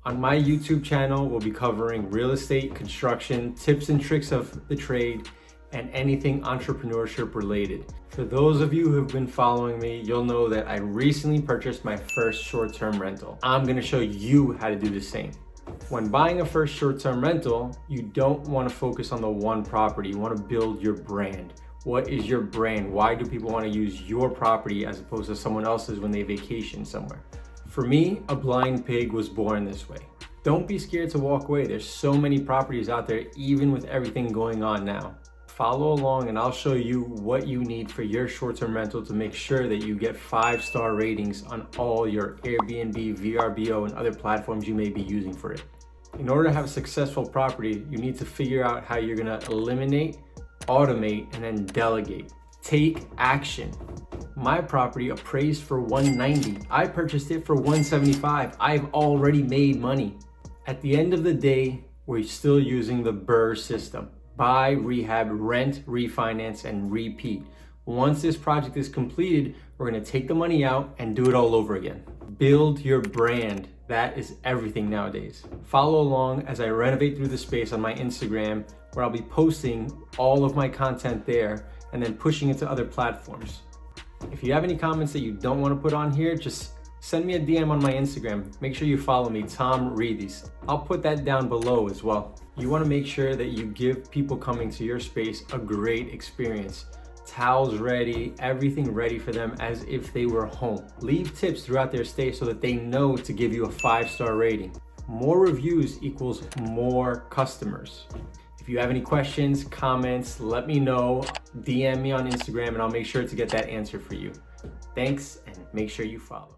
On my YouTube channel, we'll be covering real estate, construction, tips and tricks of the trade, and anything entrepreneurship related. For those of you who have been following me, you'll know that I recently purchased my first short-term rental. I'm gonna show you how to do the same. When buying a first short-term rental, you don't wanna focus on the one property. You wanna build your brand. What is your brand? Why do people wanna use your property as opposed to someone else's when they vacation somewhere? For me, a blind pig was born this way. Don't be scared to walk away. There's so many properties out there, even with everything going on now. Follow along and I'll show you what you need for your short-term rental to make sure that you get 5-star ratings on all your Airbnb, VRBO, and other platforms you may be using for it. In order to have a successful property, you need to figure out how you're gonna eliminate, automate, and then delegate. Take action. My property appraised for $190. I purchased it for $175. I've already made money. At the end of the day, we're still using the BRRRR system. Buy, rehab, rent, refinance, and repeat. Once this project is completed, we're gonna take the money out and do it all over again. Build your brand. That is everything nowadays. Follow along as I renovate through the space on my Instagram, where I'll be posting all of my content there and then pushing it to other platforms. If you have any comments that you don't want to put on here, just send me a DM on my Instagram. Make sure you follow me, Tom Reedies. I'll put that down below as well. You want to make sure that you give people coming to your space a great experience. Towels ready, everything ready for them as if they were home. Leave tips throughout their stay so that they know to give you a 5-star rating. More reviews equals more customers. If you have any questions, comments, let me know. DM me on Instagram and I'll make sure to get that answer for you. Thanks, and make sure you follow.